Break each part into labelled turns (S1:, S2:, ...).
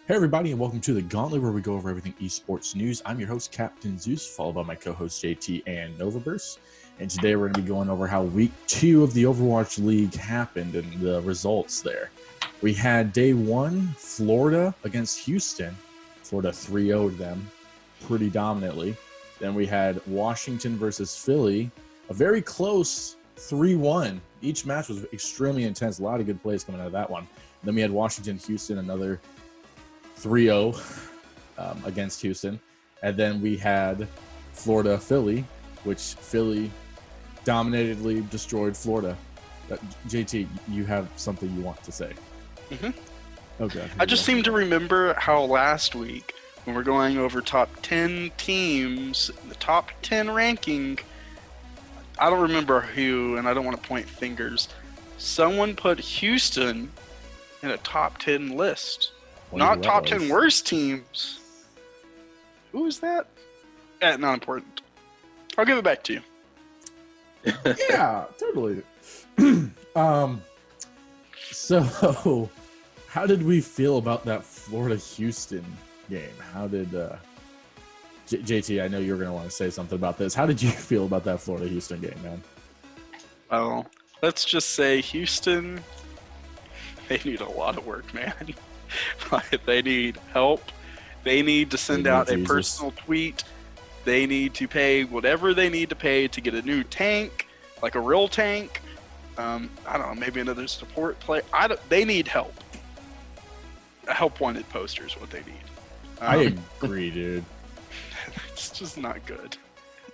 S1: Hey everybody, and welcome to the Gauntlet, where we go over everything esports news. I'm your host, Captain Zeus, followed by my co-host JT and Novaverse. And today we're going to be going over how Week 2 of the Overwatch League happened and the results there. We had Day 1, Florida against Houston. Florida 3-0'd them pretty dominantly. Then we had Washington versus Philly, a very close 3-1. Each match was extremely intense. A lot of good plays coming out of that one. And then we had Washington-Houston, another 3-0 against Houston. And then we had Florida-Philly, which Philly dominatedly destroyed Florida. JT, you have something you want to say.
S2: Mm-hmm.
S1: Okay.
S2: I just seem to remember how last week, when we're going over top 10 teams, the top 10 ranking, I don't remember who, and I don't want to point fingers. Someone put Houston in a top 10 list. Not top 10 worst teams. Who is that? Not important. I'll give it back to you.
S1: Yeah, totally. So, how did we feel about that Florida-Houston game? How did JT? I know you're going to want to say something about this. How did you feel about that Florida-Houston game, man?
S2: Well, let's just say Houston. They need a lot of work, man. They need help. They need to send out a personal tweet. They need to pay whatever they need to pay to get a new tank, like a real tank. I don't know, maybe another support player. They need help. A help wanted poster is what they need.
S1: I agree, dude.
S2: It's just not good.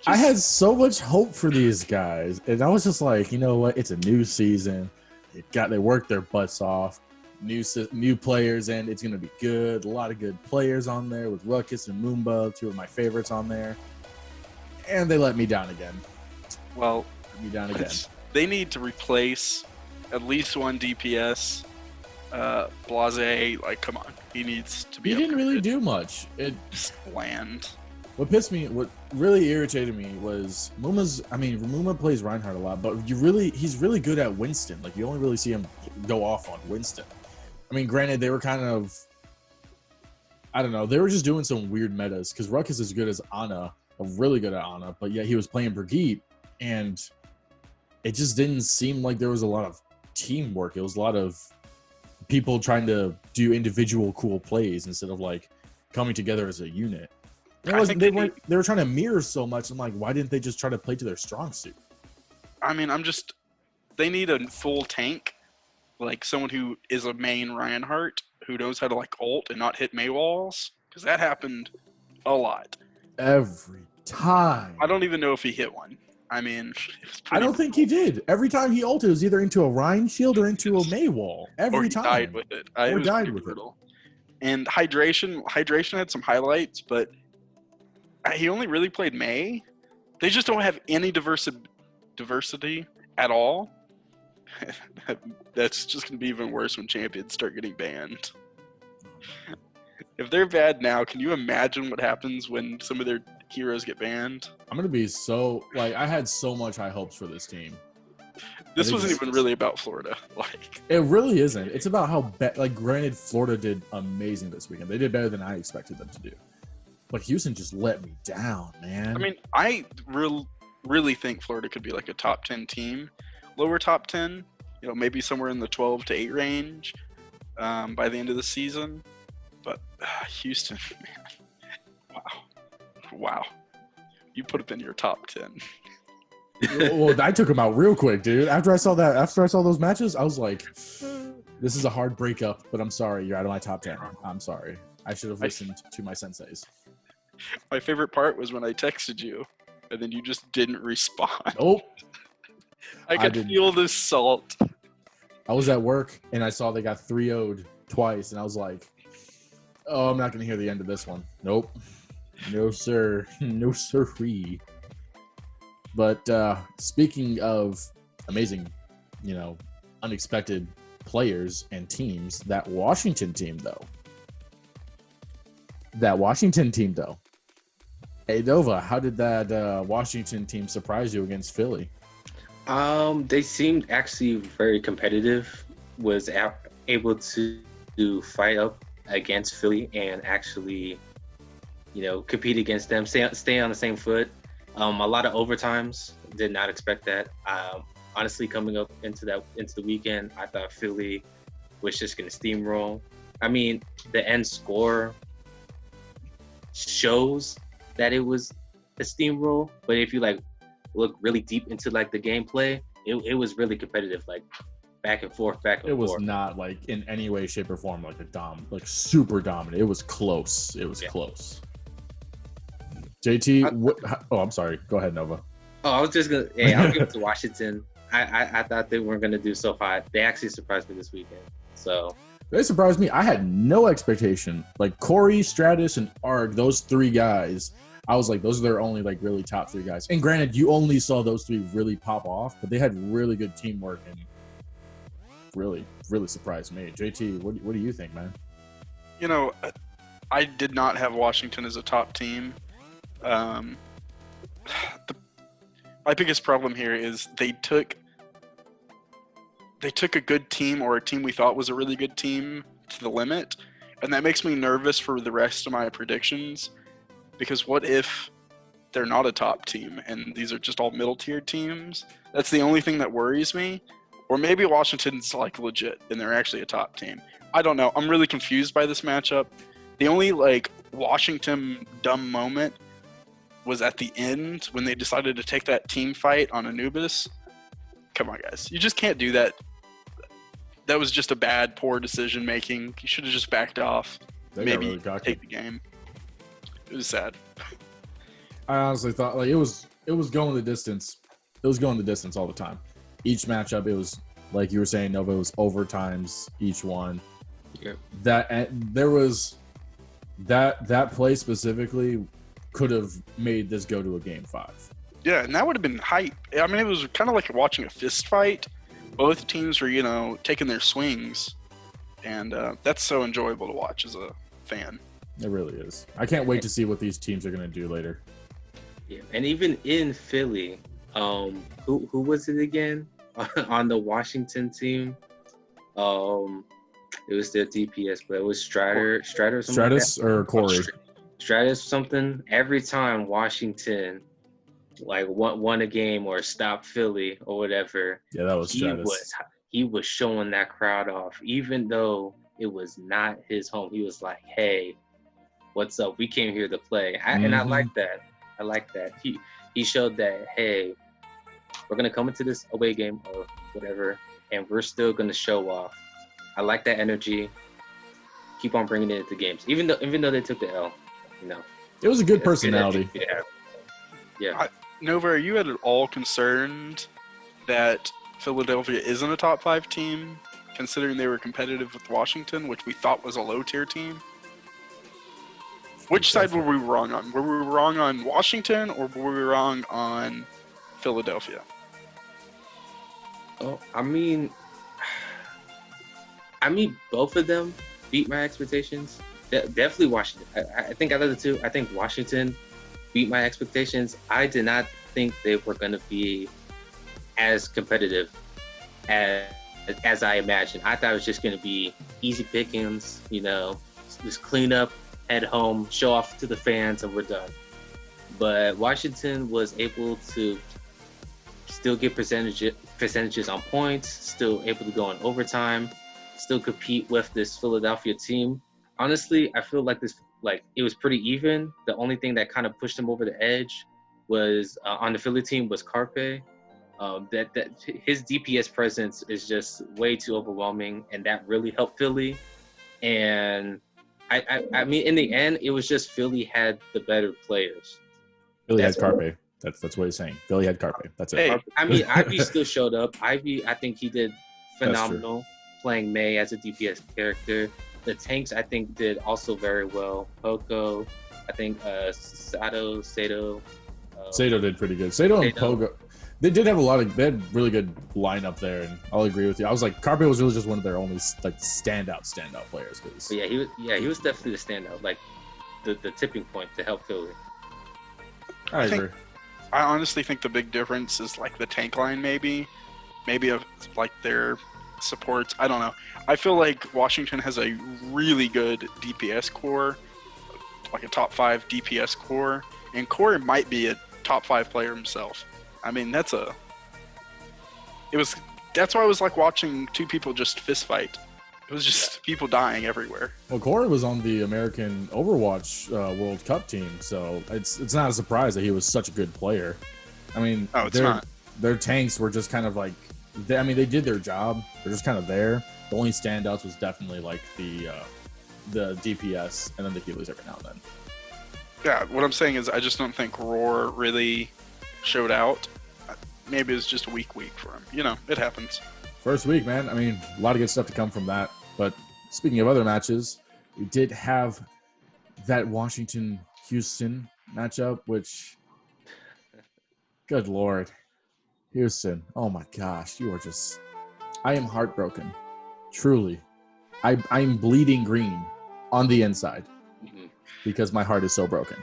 S1: I had so much hope for these guys, and I was just like, you know what? It's a new season. They worked their butts off. New players, and it's gonna be good. A lot of good players on there with Ruckus and Moomba, two of my favorites on there. And they let me down again.
S2: Well,
S1: let me down again.
S2: They need to replace at least one DPS. Blase, like, come on, he needs to be.
S1: He didn't really do much.
S2: Just land.
S1: What really irritated me was Mooma plays Reinhardt a lot, but he's really good at Winston. Like, you only really see him go off on Winston. I mean, granted, they were kind of, I don't know, they were just doing some weird metas because Ruckus is good as Ana, really good at Ana, but yet he was playing Brigitte, and it just didn't seem like there was a lot of teamwork. It was a lot of people trying to do individual cool plays instead of like coming together as a unit. They were trying to mirror so much. I'm like, why didn't they just try to play to their strong suit?
S2: I mean, they need a full tank, like someone who is a main Reinhardt who knows how to like ult and not hit May walls, because that happened a lot.
S1: Every time.
S2: I don't even know if he hit one. I mean,
S1: I don't think he did. Every time he ulted, it was either into a Rhine shield or into a May wall. Every time.
S2: Died with it. And Hydration had some highlights, but he only really played May. They just don't have any diversity at all. That's just going to be even worse when champions start getting banned. If they're bad now, can you imagine what happens when some of their heroes get banned?
S1: I'm going to be so, like, I had so much high hopes for this team.
S2: This wasn't even really about Florida. Like,
S1: it really isn't. It's about how, granted, Florida did amazing this weekend. They did better than I expected them to do. But Houston just let me down, man.
S2: I mean, I really think Florida could be like a top 10 team. Lower top 10, maybe somewhere in the 12 to 8 range by the end of the season. But Houston, man, wow. You put them in your top 10.
S1: Well, I took them out real quick, dude. After I saw those matches, I was like, this is a hard breakup, but I'm sorry. You're out of my top 10. I'm sorry. I should have listened to my senseis.
S2: My favorite part was when I texted you, and then you just didn't respond.
S1: Nope.
S2: I could feel the salt.
S1: I was at work, and I saw they got 3-0'd twice, and I was like, oh, I'm not going to hear the end of this one. Nope. No, sir. No, sirree. But speaking of amazing, unexpected players and teams, that Washington team, though. Hey, Nova, how did that Washington team surprise you against Philly?
S3: They seemed actually very competitive. Was able to fight up against Philly and actually, compete against them, stay on the same foot. A lot of overtimes. Did not expect that. Honestly, coming up into the weekend, I thought Philly was just going to steamroll. I mean, the end score shows that it was a steamroll, but if you look really deep into the gameplay, it was really competitive, back and forth.
S1: It was not in any way, shape, or form super dominant. It was close. Close. JT, I'm sorry. Go ahead, Nova.
S3: Oh, I was just gonna. Hey, I'll give it to Washington. I thought they weren't gonna do so hot. They actually surprised me this weekend. So
S1: they surprised me. I had no expectation. Corey, Stratus, and Arg, those three guys. I was those are their only really top three guys. And granted, you only saw those three really pop off, but they had really good teamwork and really, really surprised me. JT, what do you think, man?
S2: I did not have Washington as a top team. My biggest problem here is they took a good team, or a team we thought was a really good team, to the limit, and that makes me nervous for the rest of my predictions, because what if they're not a top team and these are just all middle tier teams? That's the only thing that worries me. Or maybe Washington's legit and they're actually a top team. I don't know. I'm really confused by this matchup. The only Washington dumb moment was at the end when they decided to take that team fight on Anubis. Come on, guys. You just can't do that. That was just a bad, poor decision making. You should have just backed off. Maybe take the game. It was sad.
S1: I honestly thought it was going the distance. It was going the distance all the time. Each matchup, it was like you were saying, Nova, it was overtimes each one.
S3: Yep.
S1: There was that play specifically could have made this go to a game 5.
S2: Yeah, and that would have been hype. I mean, it was kind of like watching a fist fight. Both teams were, taking their swings, and that's so enjoyable to watch as a fan.
S1: It really is. I can't wait to see what these teams are going to do later.
S3: Yeah, and even in Philly, who was it again on the Washington team? It was their DPS, but it was Strider or something.
S1: Stratus or Corey?
S3: Stratus something. Every time Washington won a game or stopped Philly or whatever,
S1: yeah, that was Stratus.
S3: He was showing that crowd off, even though it was not his home. He was like, "Hey, what's up? We came here to play," and I like that. I like that. He showed that, hey, we're gonna come into this away game or whatever, and we're still gonna show off. I like that energy. Keep on bringing it into games, even though they took the L.
S1: It was a good personality.
S3: Yeah.
S2: Nova, are you at all concerned that Philadelphia isn't a top 5 team, considering they were competitive with Washington, which we thought was a low tier team? Which side were we wrong on? Were we wrong on Washington, or were we wrong on Philadelphia?
S3: Oh, I mean, both of them beat my expectations. Definitely Washington. I think out of the two, I think Washington beat my expectations. I did not think they were going to be as competitive as I imagined. I thought it was just going to be easy pickings, just clean up, head home, show off to the fans, and we're done. But Washington was able to still get percentages on points, still able to go in overtime, still compete with this Philadelphia team. Honestly, I feel like it was pretty even. The only thing that kind of pushed them over the edge was on the Philly team was Carpe. That his DPS presence is just way too overwhelming, and that really helped Philly. And I mean, in the end, it was just Philly had the better players.
S1: Philly had Carpe. That's what he's saying. Philly had Carpe. That's it.
S2: Hey.
S3: I mean, Ivy still showed up. Ivy, I think he did phenomenal playing May as a DPS character. The tanks, I think, did also very well. Poco, I think Sato.
S1: Sato did pretty good. Sato and Pogo, they did have they had really good lineup there, and I'll agree with you. I was like, Carpe was really just one of their only standout players.
S3: Yeah, he was definitely the standout, the tipping point to help Philly.
S1: I agree.
S2: I honestly think the big difference is the tank line, maybe of their supports. I don't know. I feel like Washington has a really good DPS core, like a top 5 DPS core, and Corey might be a top 5 player himself. I mean, that's why I was like watching two people just fist fight. It was just people dying everywhere.
S1: Well, Corey was on the American Overwatch World Cup team, so it's not a surprise that he was such a good player. I mean, their tanks were just kind of like, they did their job. They're just kind of there. The only standouts was definitely like the DPS and then the healers every now and then.
S2: Yeah, what I'm saying is I just don't think Roar really showed out. Maybe it's just a weak week for him. You know, it happens.
S1: First week, man. I mean, a lot of good stuff to come from that. But speaking of other matches, we did have that Washington-Houston matchup, which, good Lord. Houston, oh my gosh, you are just, I am heartbroken. Truly. I'm bleeding green on the inside because my heart is so broken.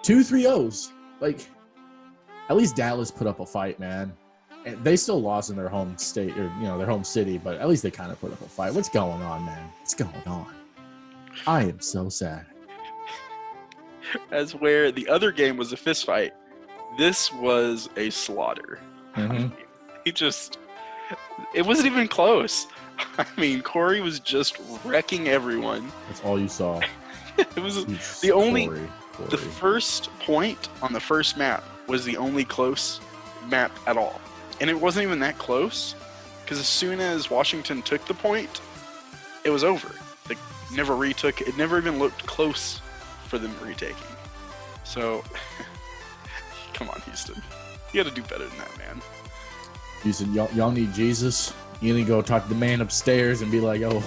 S1: 2 3-0s. Like, at least Dallas put up a fight, man. And they still lost in their home state, or their home city, but at least they kind of put up a fight. What's going on, man? What's going on? I am so sad.
S2: As where the other game was a fist fight, this was a slaughter. Mm-hmm. It wasn't even close. I mean, Corey was just wrecking everyone.
S1: That's all you saw.
S2: It was the first point on the first map was the only close map at all. And it wasn't even that close, because as soon as Washington took the point, it was over. They never retook it. It never even looked close for them retaking. So, come on, Houston. You got to do better than that, man.
S1: Houston, y'all need Jesus. You need to go talk to the man upstairs and be like, oh,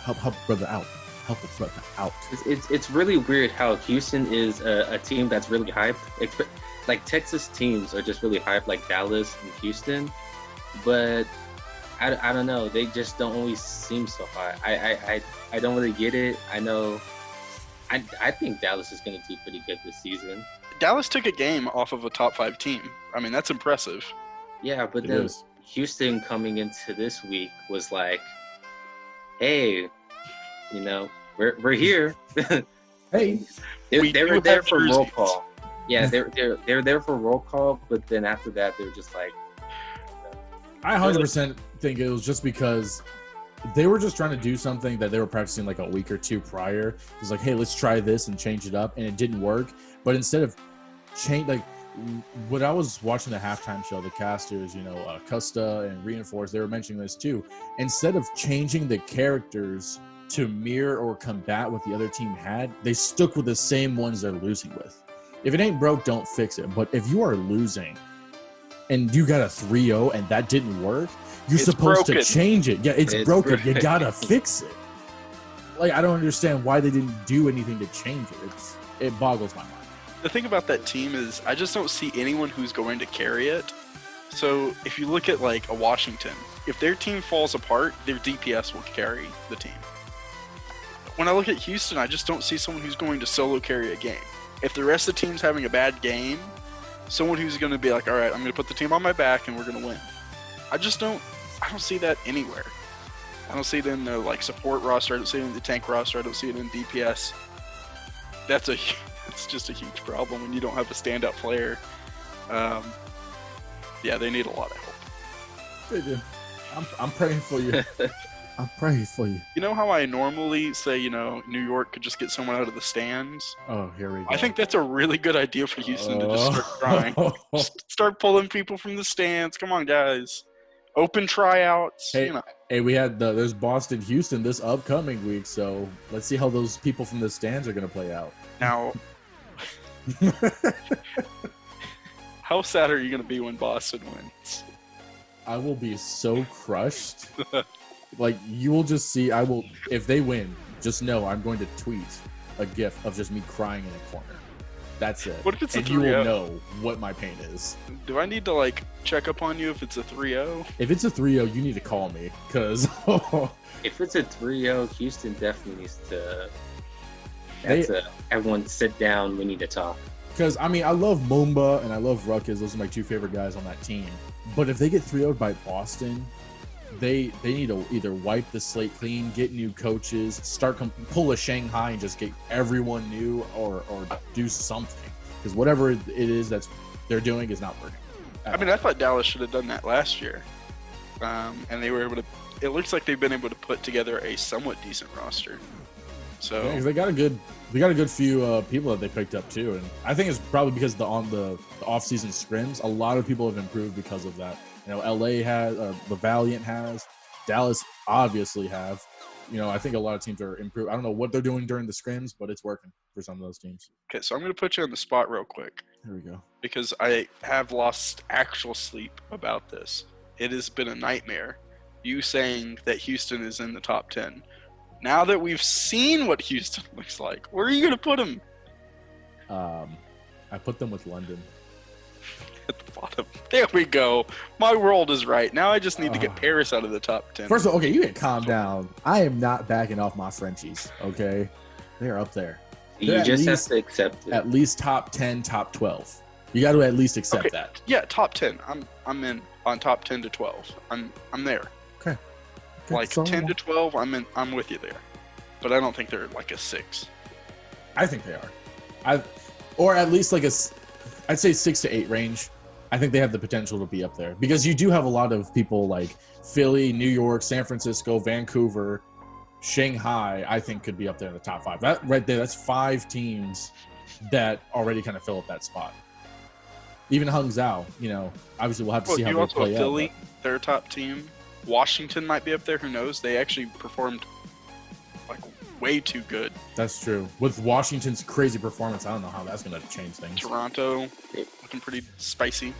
S1: help brother out. Help the brother out.
S3: It's really weird how Houston is a team that's really hyped. Like, Texas teams are just really hyped, like Dallas and Houston. But I don't know. They just don't always seem so high. I don't really get it. I know. I think Dallas is going to do pretty good this season.
S2: Dallas took a game off of a top 5 team. I mean, that's impressive.
S3: Yeah, but then Houston coming into this week was like, hey, we're here.
S1: Hey,
S3: they were there for roll call. Yeah, they're there for roll call, but then after that, they were just like.
S1: I 100% think it was just because they were just trying to do something that they were practicing like a week or two prior. It was like, hey, let's try this and change it up, and it didn't work. But instead of when I was watching the halftime show, the casters, Custa and Reinforce, they were mentioning this too. Instead of changing the characters to mirror or combat what the other team had, they stuck with the same ones they're losing with. If it ain't broke, don't fix it. But if you are losing and you got a 3-0 and that didn't work, you're supposed to change it. Yeah, it's broken. You gotta fix it. Like, I don't understand why they didn't do anything to change it. It boggles my mind.
S2: The thing about that team is I just don't see anyone who's going to carry it. So if you look at like a Washington, if their team falls apart, their DPS will carry the team. When I look at Houston, I just don't see someone who's going to solo carry a game. If the rest of the team's having a bad game, someone who's going to be like, all right, I'm going to put the team on my back and we're going to win. I don't see that anywhere. I don't see it in the like support roster. I don't see it in the tank roster. I don't see it in DPS. It's just a huge problem when you don't have a standout player. Yeah, they need a lot of help.
S1: They do. I'm praying for you. I'm praying for you.
S2: You know how I normally say, New York could just get someone out of the stands?
S1: Oh, here we go.
S2: I think that's a really good idea for Houston to just start trying. Just start pulling people from the stands. Come on, guys. Open tryouts.
S1: Hey, we had there's Boston, Houston this upcoming week, so let's see how those people from the stands are going to play out.
S2: Now, how sad are you going to be when Boston wins?
S1: I will be so crushed. Like, you will just see, if they win, just know I'm going to tweet a gif of just me crying in a corner. That's it.
S2: What if it's
S1: and
S2: a 3-0?
S1: You will know what my pain is.
S2: Do I need to, check up on you if it's a 3-0?
S1: If it's a 3-0, you need to call me, because...
S3: If it's a 3-0, Houston definitely needs to... Everyone sit down, we need to talk.
S1: Because, I love Mumba and I love Ruckus. Those are my 2 favorite guys on that team. But if they get 3-0'd by Boston, they need to either wipe the slate clean, get new coaches, pull a Shanghai and just get everyone new, or do something, because whatever it is they're doing is not working.
S2: I mean, I thought Dallas should have done that last year, and they were able to. It looks like they've been able to put together a somewhat decent roster. So
S1: yeah, they got a good few people that they picked up too, and I think it's probably because on the off-season scrims, a lot of people have improved because of that. You know, LA has, the Valiant has, Dallas obviously have. You know, I think a lot of teams are improved. I don't know what they're doing during the scrims, but it's working for some of those teams.
S2: Okay, so I'm going to put you on the spot real quick.
S1: Here we go.
S2: Because I have lost actual sleep about this. It has been a nightmare. You saying that Houston is in the top 10. Now that we've seen what Houston looks like, where are you going to put them?
S1: I put them with London.
S2: At the bottom. There we go. My world is right. Now I just need to get Paris out of the top 10.
S1: First of all, okay, you can calm down. I am not backing off my Frenchies, okay? They're up there.
S3: You just have to accept it.
S1: At least top 10, top 12. You got to at least accept that.
S2: Yeah, top 10. I'm in on top 10 to 12. I'm there.
S1: Okay.
S2: Like so, 10 to 12, I'm with you there. But I don't think they're like a 6.
S1: I think they are. Or at least like I'd say 6 to 8 range. I think they have the potential to be up there, because you do have a lot of people like Philly, New York, San Francisco, Vancouver, Shanghai. I think could be up there in the top 5. That right there, that's 5 teams that already kind of fill up that spot. Even Hangzhou, you know, obviously we'll have to see how they play out.
S2: Philly, their top team. Washington might be up there. Who knows? They actually performed like way too good.
S1: That's true. With Washington's crazy performance, I don't know how that's going to change things.
S2: Toronto looking pretty spicy.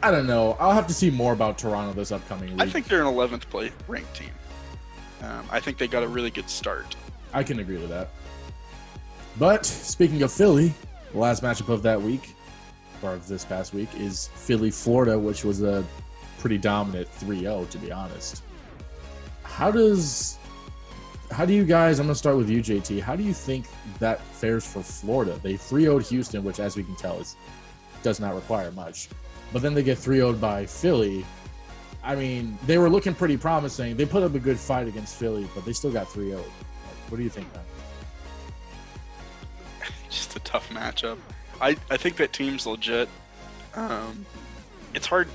S1: I don't know. I'll have to see more about Toronto this upcoming week.
S2: I think they're an 11th place ranked team. I think they got a really good start.
S1: I can agree with that. But speaking of Philly, the last matchup of that week, or of this past week, is Philly-Florida, which was a pretty dominant 3-0, to be honest. How do you guys, I'm going to start with you, JT. How do you think that fares for Florida? They 3-0'd Houston, which, as we can tell, does not require much. But then they get 3-0'd by Philly. I mean, they were looking pretty promising. They put up a good fight against Philly, but they still got 3-0'd. What do you think, man?
S2: Just a tough matchup. I think that team's legit. It's hard.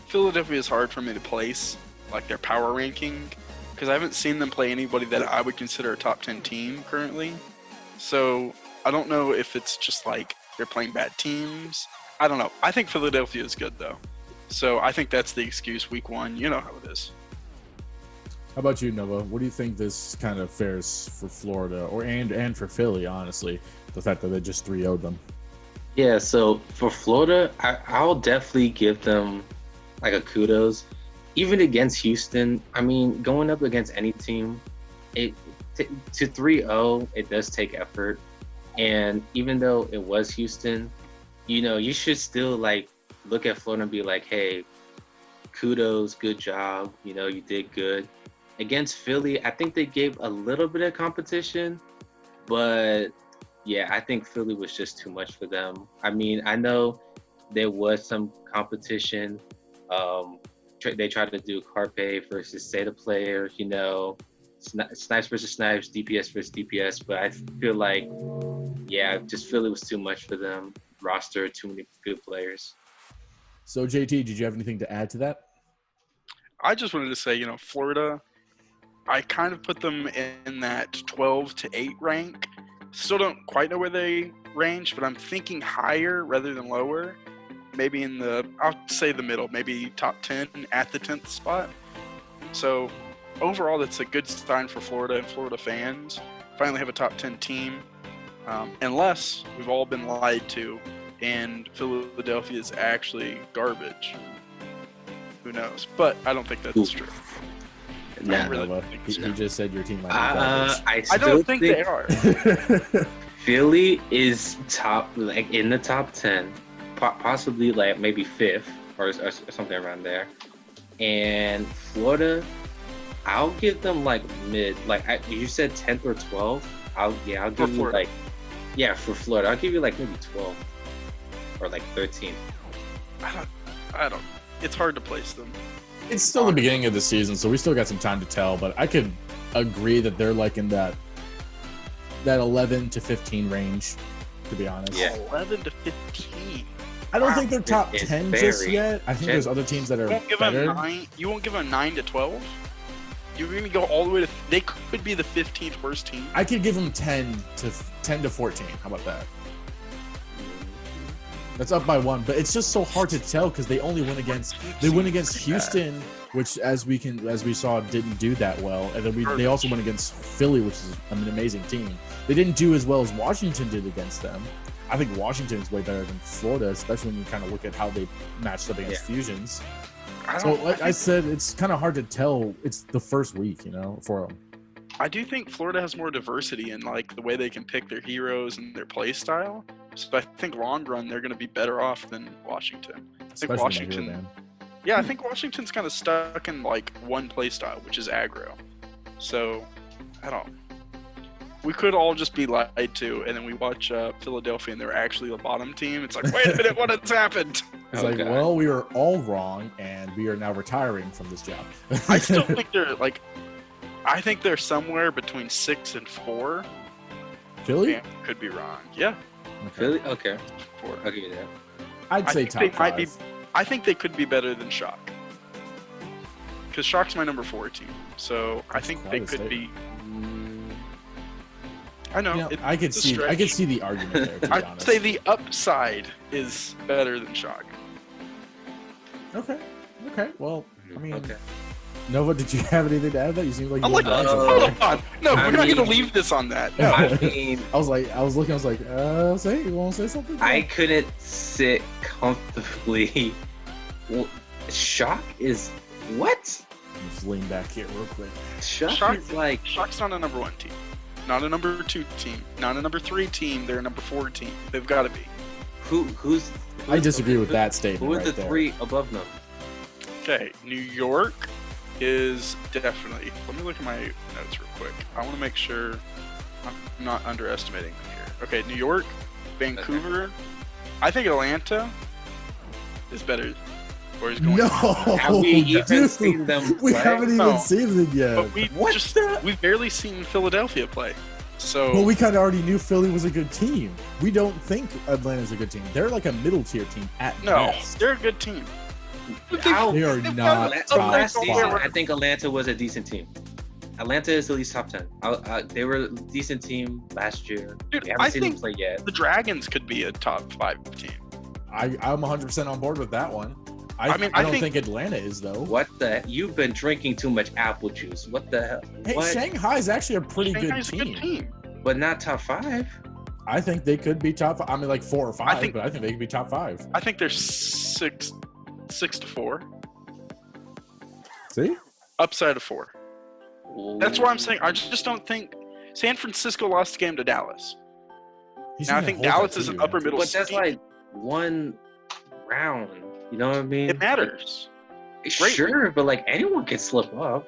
S2: Philadelphia is hard for me to place, like their power ranking, because I haven't seen them play anybody that I would consider a top 10 team currently. So I don't know if it's just like they're playing bad teams. I don't know. I think Philadelphia is good, though. So I think that's the excuse week 1. You know how it is.
S1: How about you, Nova? What do you think this kind of fares for Florida, and for Philly, honestly, the fact that they just 3-0'd them?
S3: Yeah, so for Florida, I'll definitely give them like a kudos. Even against Houston, I mean, going up against any team, to 3-0, it does take effort. And even though it was Houston, you know, you should still like look at Florida and be like, hey, kudos, good job, you know, you did good. Against Philly, I think they gave a little bit of competition, but yeah, I think Philly was just too much for them. I mean, I know there was some competition. They tried to do Carpe versus Seta players, you know, Snipes versus Snipes, DPS versus DPS, but I feel like, yeah, just Philly was too much for them. Roster, too many good players.
S1: So, JT, did you have anything to add to that?
S2: I just wanted to say, you know, Florida, I kind of put them in that 12 to 8 rank. Still don't quite know where they range, but I'm thinking higher rather than lower. Maybe in the, I'll say the middle, maybe top 10 at the 10th spot. So overall, that's a good sign for Florida and Florida fans. Finally have a top 10 team, unless we've all been lied to and Philadelphia is actually garbage. Who knows? But I don't think that's true.
S1: Yeah, really he just said your team might be garbage.
S2: I don't think they are.
S3: Philly is top, like in the top 10, possibly like maybe 5th or something around there. And Florida, I'll give them like mid, like you said 10th or 12th. I'll give you like, yeah, for Florida, I'll give you like maybe 12 or like 13.
S2: I don't. It's hard to place them.
S1: It's still the beginning of the season, so we still got some time to tell. But I could agree that they're like in that 11 to 15 range, to be honest.
S3: Yeah.
S2: 11 to 15.
S1: I don't think they're top
S3: It's
S1: 10 just yet. I think there's
S3: generous.
S1: other teams that are
S2: You won't give
S1: better.
S2: them 9. You won't give them 9 to 12. You're gonna go all the way to. They could be the 15th worst team.
S1: I could give them 10 to 14. How about that? That's up by 1, but it's just so hard to tell because they only win against Houston, which as we saw didn't do that well, and then they also went against Philly, which is an amazing team. They didn't do as well as Washington did against them. I think Washington is way better than Florida, especially when you kind of look at how they matched up against Fusions. So, like I said, it's kind of hard to tell. It's the first week, for them.
S2: I do think Florida has more diversity in like the way they can pick their heroes and their play style. So I think long run they're going to be better off than Washington.
S1: Especially
S2: Washington. Yeah, I think Washington's kind of stuck in like one play style, which is aggro. So I don't. We could all just be lied to, and then we watch Philadelphia, and they're actually a bottom team. It's like, wait a minute, what has happened?
S1: It's like, well, we were all wrong, and we are now retiring from this job.
S2: I still think they're like. I think they're somewhere between 6 and 4.
S1: Philly?
S2: Could be wrong. Yeah.
S1: Okay.
S3: Philly? Okay.
S2: 4.
S3: I'll give you that.
S1: I'd say top 5.
S2: I think they could be better than Shock. Because Shock's my number 4 team. So I think they could be. I know.
S1: I could see the argument there, to be
S2: I'd
S1: honest.
S2: say the upside is better than Shock.
S1: Okay. Well, I mean,
S3: Okay.
S1: Nova, did you have anything to add to that? You seem like you
S2: I'm like,
S1: wanted to add
S2: hold
S1: something.
S2: on. No,
S3: I
S2: we're not
S3: mean-
S2: going to leave this on that. No.
S3: I mean,
S1: I was like, say, you want to say something?
S3: I couldn't sit comfortably. Well, Shock is what?
S1: Just lean back here real quick.
S3: Shock is like
S2: Shock's not a number 1 team. Not a number 2 team. Not a number 3 team. They're a number 4 team. They've got to be.
S3: who's
S1: I disagree with that statement.
S3: Who are
S1: right
S3: the
S1: there.
S3: 3 above them?
S2: Okay, New York is definitely. Let me look at my notes real quick. I want to make sure I'm not underestimating them here. Okay, New York, Vancouver. I think Atlanta is better. Or is going.
S1: No,
S3: Have we even
S1: dude,
S3: seen them
S1: We
S3: play?
S1: haven't even
S2: No.
S1: seen them yet.
S2: But we've barely seen Philadelphia play. So
S1: Well, we kind of already knew Philly was a good team. We don't think Atlanta's a good team. They're like a middle tier team at
S2: no,
S1: best.
S2: they're a good team.
S1: They are not
S2: got-
S1: top
S3: Last season,
S1: 5.
S3: I think Atlanta was a decent team. Atlanta is at least top 10. They were a decent team last year.
S2: Dude,
S3: We haven't
S2: I
S3: seen them
S2: think
S3: play yet.
S2: the Dragons could be a top 5 team.
S1: I'm 100% on board with that one. I
S2: I
S1: don't think Atlanta is though.
S3: What the? You've been drinking too much apple juice. What the hell?
S1: Hey,
S3: What?
S1: Shanghai's actually a pretty
S2: Shanghai's
S1: good
S2: a
S1: team.
S2: good team.
S3: But not top 5.
S1: I think they could be top. I mean, like 4 or 5,
S2: I think-
S1: but I think they could be top 5.
S2: I think they're 6 to 4.
S1: See?
S2: Upside of 4. That's why I'm saying I just don't think San Francisco lost the game to Dallas.
S1: He's
S2: Now I
S1: gonna
S2: think
S1: hold that
S2: Dallas
S1: to
S2: is
S1: you,
S2: an
S1: man.
S2: upper middle.
S3: But that's
S2: seed.
S3: like one round. You know what I mean?
S2: It matters.
S3: Sure, but like anyone can slip up.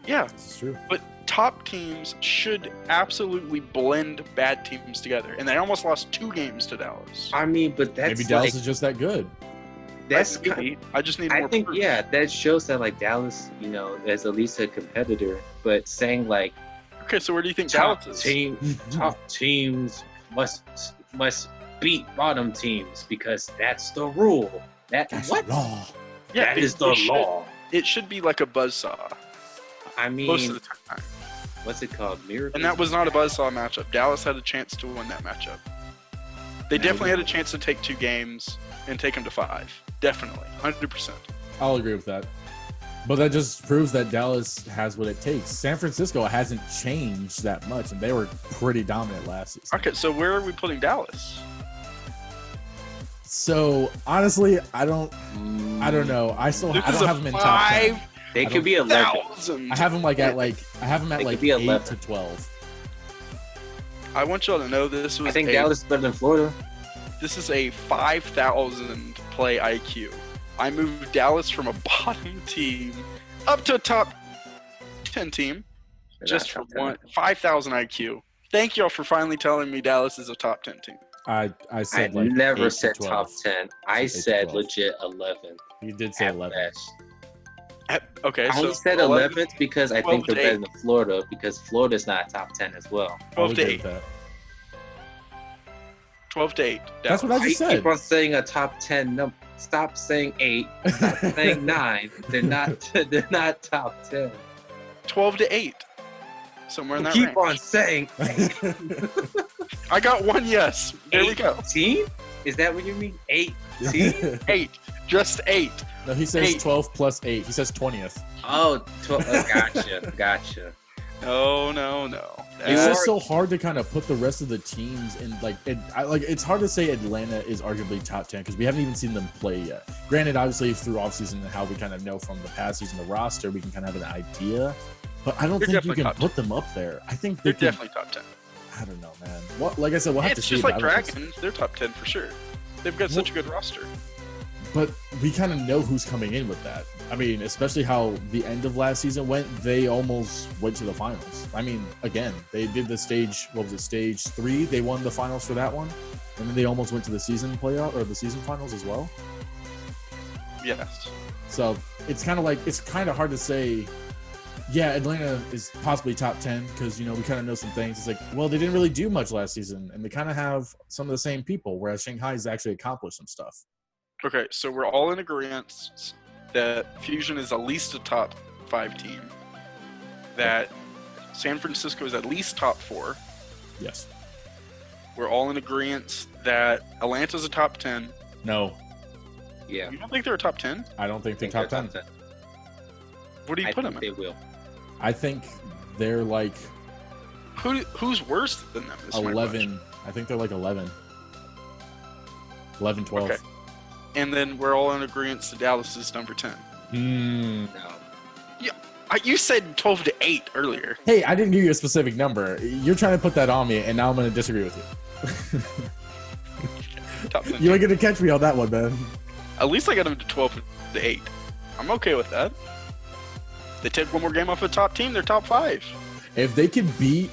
S2: Yeah,
S1: This is true.
S2: but top teams should absolutely blend bad teams together, and they almost lost 2 games to Dallas.
S3: I mean, but that's
S1: Maybe Dallas
S3: like,
S1: is just that good.
S3: that's
S2: Maybe. I just need
S3: I
S2: more.
S3: think
S2: proof.
S3: yeah, that shows that like Dallas, is at least a competitor. But saying like
S2: Okay, so where do you think
S3: top
S2: Dallas is?
S3: top teams must beat bottom teams because that's the rule.
S1: That's
S3: What?
S1: law.
S2: Yeah,
S3: that
S2: it-
S3: is the
S2: it should-
S3: law.
S2: It should be like a buzzsaw
S3: I
S2: most of
S3: mean,
S2: the time.
S3: what's it called? Miracle.
S2: And that was not a buzzsaw matchup. Dallas had a chance to win that matchup. They definitely had a chance to take 2 games and take them to 5. Definitely, 100%.
S1: I'll agree with that. But that just proves that Dallas has what it takes. San Francisco hasn't changed that much, and they were pretty dominant last season.
S2: Okay, so where are we putting Dallas?
S1: So honestly, I don't know. I don't have them in top 10.
S3: They could be 11.
S2: 5,000.
S1: I have them at
S3: They could
S1: like
S3: be
S1: 8
S3: 11.
S1: to 12.
S2: I want y'all to know this was
S3: I think Dallas is better than Florida.
S2: This is a 5,000 play IQ. I moved Dallas from a bottom team up to a top 10 team
S3: They're
S2: just
S3: not
S2: for
S3: top 10.
S2: 5,000 IQ. Thank y'all for finally telling me Dallas is a top 10 team.
S1: I
S3: I
S1: said like 8
S3: never
S1: to
S3: said
S1: 12.
S3: top 10. I
S1: Eight to
S3: said
S1: 12.
S3: legit 11.
S1: You did say
S3: At
S1: 11.
S3: best.
S2: At Okay,
S3: I only
S2: so
S3: said 11th because I think
S2: 12
S3: they're
S2: to
S3: better
S2: 8.
S3: than Florida because Florida's not top 10 as well.
S2: 12 to
S1: agree
S2: 8.
S1: with that.
S2: 12 to 8.
S1: That's what I
S3: I
S1: just
S3: keep
S1: said.
S3: on saying a top 10 number. Stop saying 8. Stop saying 9. They're not. They're not top 10.
S2: 12 to 8. Somewhere in that
S3: Keep
S2: range.
S3: on saying 8.
S2: I got one yes. There we go.
S3: 18? Is that what you mean? 18?
S2: 8. Just 8.
S1: No, he says
S2: 8.
S1: 12 plus 8. He says 20th.
S3: Oh, 12. Gotcha.
S2: No.
S1: It's just so hard to kind of put the rest of the teams in, like, it's hard to say Atlanta is arguably top 10 because we haven't even seen them play yet. Granted, obviously, through offseason and how we kind of know from the past season, the roster, we can kind of have an idea. But I don't think you can put them up there. I think
S2: they're definitely top 10.
S1: I don't know, man. What, like I said, we'll have to see.
S2: It's just like Dragons. They're top 10 for sure. They've got such a good roster.
S1: But we kind of know who's coming in with that. I mean, especially how the end of last season went. They almost went to the finals. I mean, again, they did the stage, what was it, stage 3? They won the finals for that one. And then they almost went to the season playoff or the season finals as well.
S2: Yes.
S1: So it's kind of like, it's kind of hard to say, yeah, Atlanta is possibly top 10 because, you know, we kind of know some things. It's like, well, they didn't really do much last season and they kind of have some of the same people, whereas Shanghai's actually accomplished some stuff.
S2: Okay, so we're all in agreement that Fusion is at least a top 5 team, that San Francisco is at least top 4.
S1: Yes.
S2: We're all in agreement that Atlanta's a top 10.
S1: No.
S3: Yeah.
S2: You don't think they're a top 10?
S1: I don't think they're top 10.
S2: What do you put them in?
S3: They will.
S1: I think they're like
S2: Who's worse than them?
S1: 11. I think they're like 11. 11, 12.
S2: Okay. And then we're all in agreement that Dallas is number 10.
S3: No.
S2: You said 12 to 8 earlier.
S1: Hey, I didn't give you a specific number. You're trying to put that on me, and now I'm going to disagree with you.
S2: Top 10.
S1: You ain't going to catch me on that one, man.
S2: At least I got them to 12 to 8. I'm okay with that. They take one more game off a top team, they're top 5.
S1: If they could beat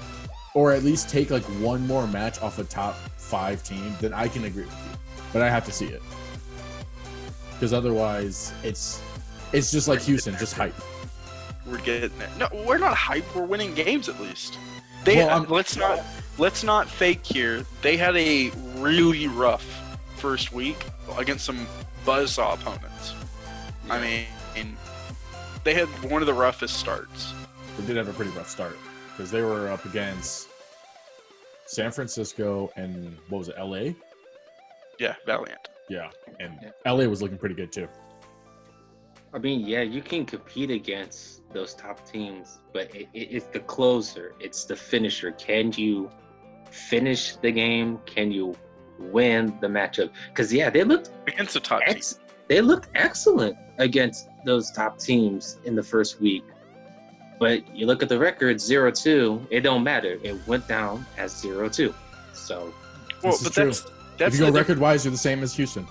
S1: or at least take like one more match off a top 5 team, then I can agree with you. But I have to see it. Because otherwise, it's just like Houston, just hype.
S2: We're getting there. No, we're not hype. We're winning games at least. Let's not fake here. They had a really rough first week against some buzzsaw opponents. I mean, they had one of the roughest starts.
S1: They did have a pretty rough start because they were up against San Francisco and what was it, LA?
S2: Yeah, Valiant.
S1: Yeah, and LA was looking pretty good too.
S3: I mean, yeah, you can compete against those top teams, but it's the closer, it's the finisher. Can you finish the game? Can you win the matchup? Because yeah, they looked
S2: against the top team.
S3: They looked excellent against those top teams in the first week. But you look at the record, 0-2. It don't matter. It went down as 0-2. So,
S1: well, but that's if you go record-wise, you're the same as Houston.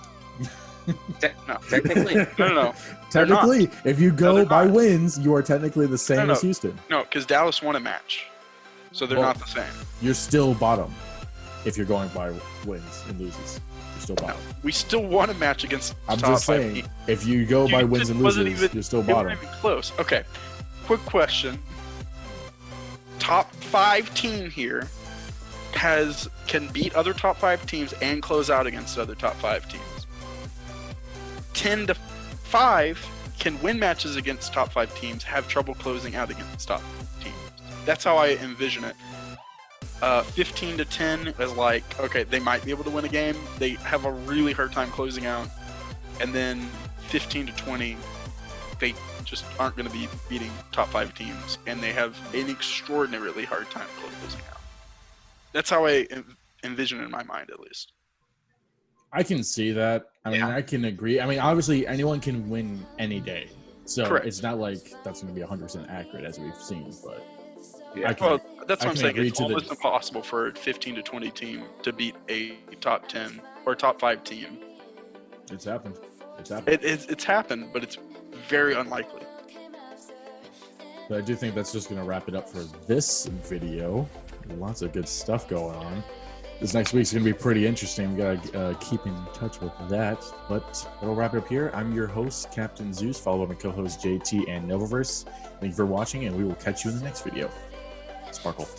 S3: No, technically.
S2: No.
S1: Technically, if you go by wins, you are technically the same as Houston.
S2: No, because Dallas won a match, so they're not the same.
S1: You're still bottom if you're going by wins and loses. You're still bottom.
S2: No, we still won a match against
S1: I'm
S2: top
S1: just saying,
S2: 5 team.
S1: if you go by wins and loses, you're still bottom.
S2: Even close. Okay, quick question. Top 5 team here can beat other top 5 teams and close out against other top 5 teams. 10 to 5 can win matches against top 5 teams, have trouble closing out against top teams. That's how I envision it. 15 to 10 is like, okay, they might be able to win a game. They have a really hard time closing out. And then 15 to 20, they just aren't going to be beating top 5 teams. And they have an extraordinarily hard time closing out. That's how I envision it in my mind, at least.
S1: I can see that. I mean, I can agree. I mean, obviously, anyone can win any day. So
S2: Correct.
S1: It's not like that's going to be 100% accurate, as we've seen. But
S2: that's what I'm saying. It's almost impossible for a 15 to 20 team to beat a top 10 or top 5 team.
S1: It's happened.
S2: It's happened, but it's very unlikely.
S1: But I do think that's just going to wrap it up for this video. Lots of good stuff going on. This next week's going to be pretty interesting. We got to keep in touch with that. But that'll wrap it up here. I'm your host, Captain Zeus, followed by my co-hosts JT and Novaverse. Thank you for watching, and we will catch you in the next video. Sparkle.